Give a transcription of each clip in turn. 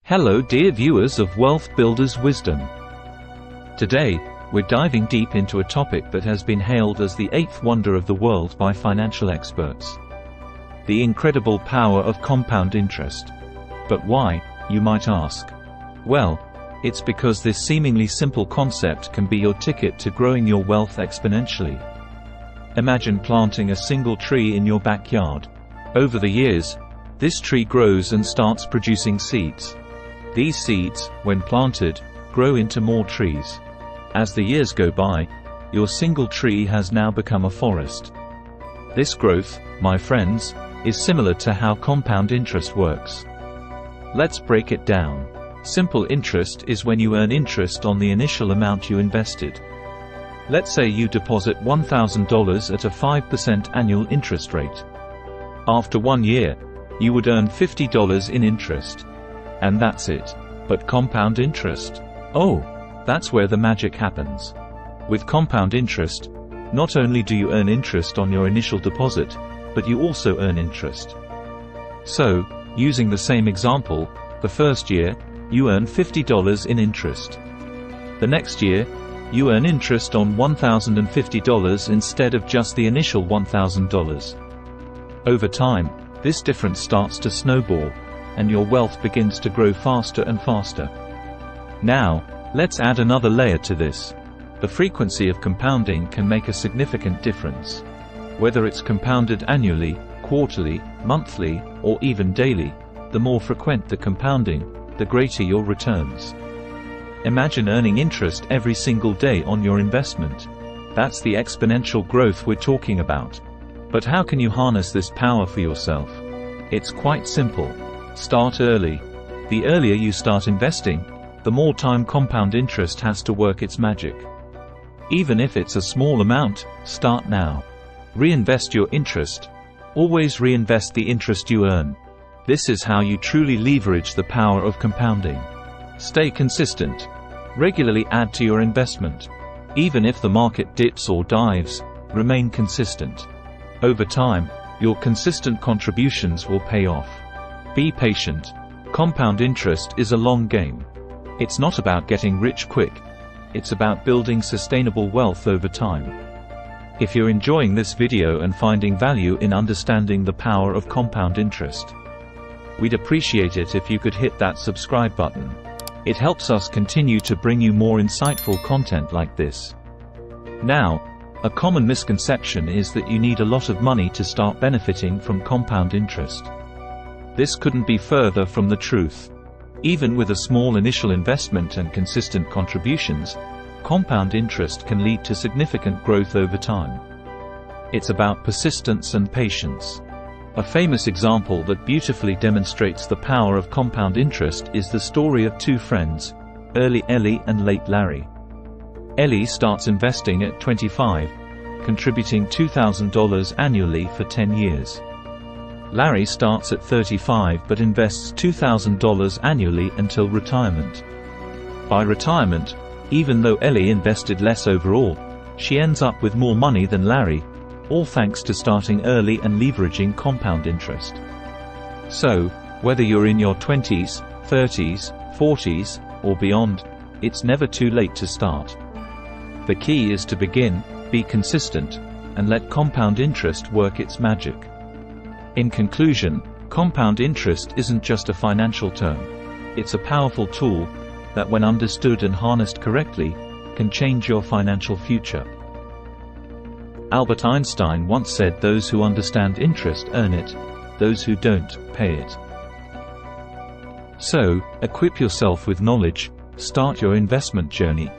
Hello dear viewers of Wealth Builders Wisdom. Today, we're diving deep into a topic that has been hailed as the eighth wonder of the world by financial experts. The incredible power of compound interest. But why, you might ask? Well, it's because this seemingly simple concept can be your ticket to growing your wealth exponentially. Imagine planting a single tree in your backyard. Over the years, this tree grows and starts producing seeds. These seeds, when planted, grow into more trees. As the years go by, your single tree has now become a forest. This growth, my friends, is similar to how compound interest works. Let's break it down. Simple interest is when you earn interest on the initial amount you invested. Let's say you deposit $1,000 at a 5% annual interest rate. After 1 year, you would earn $50 in interest. And that's it. But compound interest? Oh, that's where the magic happens. With compound interest, not only do you earn interest on your initial deposit, but you also earn interest. So, using the same example, the first year, you earn $50 in interest. The next year, you earn interest on $1,050 instead of just the initial $1,000. Over time, this difference starts to snowball, and your wealth begins to grow faster and faster. Now, let's add another layer to this. The frequency of compounding can make a significant difference. Whether it's compounded annually, quarterly, monthly, or even daily, the more frequent the compounding, the greater your returns. Imagine earning interest every single day on your investment. That's the exponential growth we're talking about. But how can you harness this power for yourself? It's quite simple. Start early. The earlier you start investing, the more time compound interest has to work its magic. Even if it's a small amount, start now. Reinvest your interest. Always reinvest the interest you earn. This is how you truly leverage the power of compounding. Stay consistent. Regularly add to your investment. Even if the market dips or dives, remain consistent. Over time, your consistent contributions will pay off. Be patient. Compound interest is a long game. It's not about getting rich quick. It's about building sustainable wealth over time. If you're enjoying this video and finding value in understanding the power of compound interest, we'd appreciate it if you could hit that subscribe button. It helps us continue to bring you more insightful content like this. Now, a common misconception is that you need a lot of money to start benefiting from compound interest. This couldn't be further from the truth. Even with a small initial investment and consistent contributions, compound interest can lead to significant growth over time. It's about persistence and patience. A famous example that beautifully demonstrates the power of compound interest is the story of two friends, early Ellie and late Larry. Ellie starts investing at 25, contributing $2,000 annually for 10 years. Larry starts at 35 but invests $2,000 annually until retirement. By retirement, even though Ellie invested less overall, she ends up with more money than Larry, all thanks to starting early and leveraging compound interest. So, whether you're in your 20s, 30s, 40s, or beyond, it's never too late to start. The key is to begin, be consistent, and let compound interest work its magic. In conclusion, compound interest isn't just a financial term. It's a powerful tool that, when understood and harnessed correctly, can change your financial future. Albert Einstein once said, "Those who understand interest earn it, those who don't, pay it." So, equip yourself with knowledge, start your investment journey,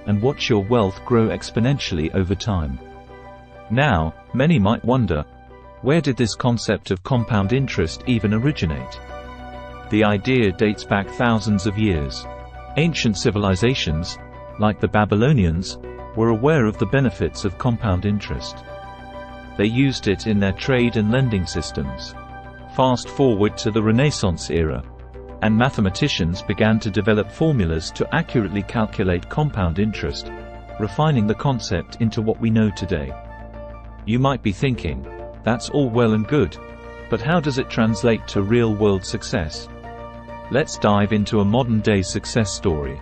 and watch your wealth grow exponentially over time. Now, many might wonder, where did this concept of compound interest even originate? The idea dates back thousands of years. Ancient civilizations, like the Babylonians, were aware of the benefits of compound interest. They used it in their trade and lending systems. Fast forward to the Renaissance era, and mathematicians began to develop formulas to accurately calculate compound interest, refining the concept into what we know today. You might be thinking, that's all well and good, but how does it translate to real-world success? Let's dive into a modern-day success story.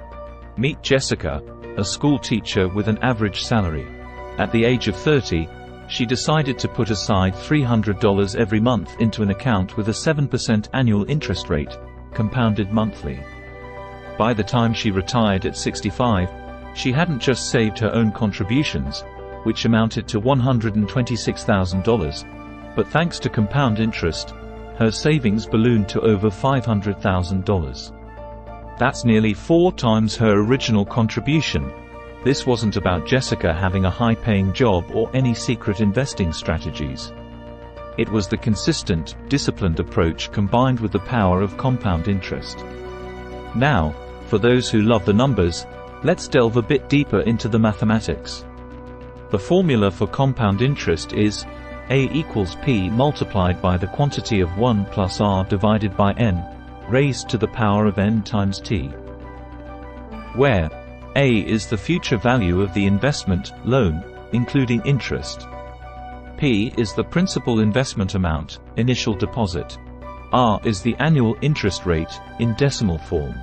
Meet Jessica, a school teacher with an average salary. At the age of 30, she decided to put aside $300 every month into an account with a 7% annual interest rate, compounded monthly. By the time she retired at 65, she hadn't just saved her own contributions, which amounted to $126,000, but thanks to compound interest, her savings ballooned to over $500,000. That's nearly 4 times her original contribution. This wasn't about Jessica having a high-paying job or any secret investing strategies. It was the consistent, disciplined approach combined with the power of compound interest. Now, for those who love the numbers, let's delve a bit deeper into the mathematics. The formula for compound interest is A equals P multiplied by the quantity of 1 plus R divided by N, raised to the power of N times T, where A is the future value of the investment, loan, including interest. P is the principal investment amount, initial deposit. R is the annual interest rate, in decimal form.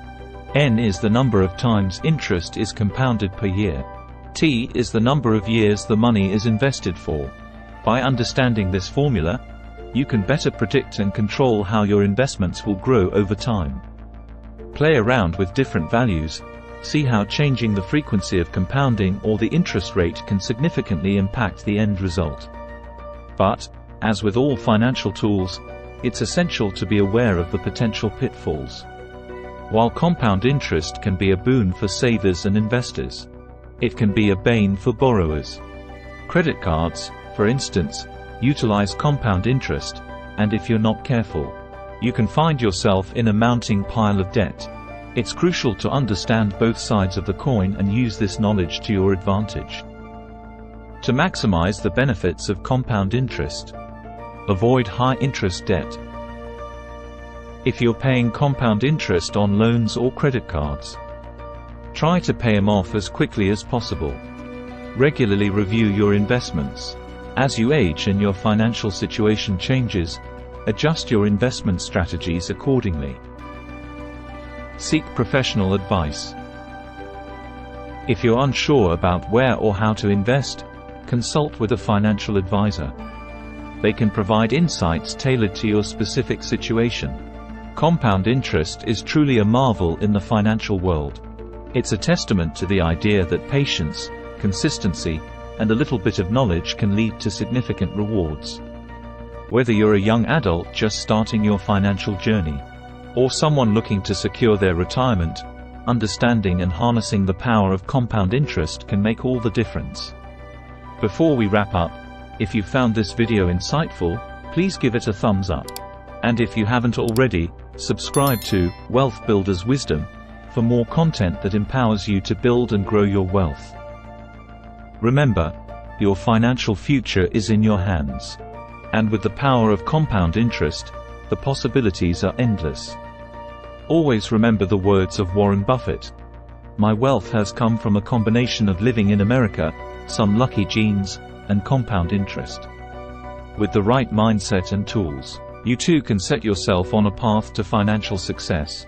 N is the number of times interest is compounded per year. T is the number of years the money is invested for. By understanding this formula, you can better predict and control how your investments will grow over time. Play around with different values, see how changing the frequency of compounding or the interest rate can significantly impact the end result. But, as with all financial tools, it's essential to be aware of the potential pitfalls. While compound interest can be a boon for savers and investors, it can be a bane for borrowers. Credit cards, for instance, utilize compound interest, and if you're not careful, you can find yourself in a mounting pile of debt. It's crucial to understand both sides of the coin and use this knowledge to your advantage. To maximize the benefits of compound interest, avoid high-interest debt. If you're paying compound interest on loans or credit cards, try to pay them off as quickly as possible. Regularly review your investments. As you age and your financial situation changes, adjust your investment strategies accordingly. Seek professional advice. If you're unsure about where or how to invest, consult with a financial advisor. They can provide insights tailored to your specific situation. Compound interest is truly a marvel in the financial world. It's a testament to the idea that patience, consistency, and a little bit of knowledge can lead to significant rewards. Whether you're a young adult just starting your financial journey, or someone looking to secure their retirement, understanding and harnessing the power of compound interest can make all the difference. Before we wrap up, if you found this video insightful, please give it a thumbs up. And if you haven't already, subscribe to Wealth Builders Wisdom for more content that empowers you to build and grow your wealth. Remember, your financial future is in your hands. And with the power of compound interest, the possibilities are endless. Always remember the words of Warren Buffett. My wealth has come from a combination of living in America, some lucky genes, and compound interest. With the right mindset and tools, you too can set yourself on a path to financial success.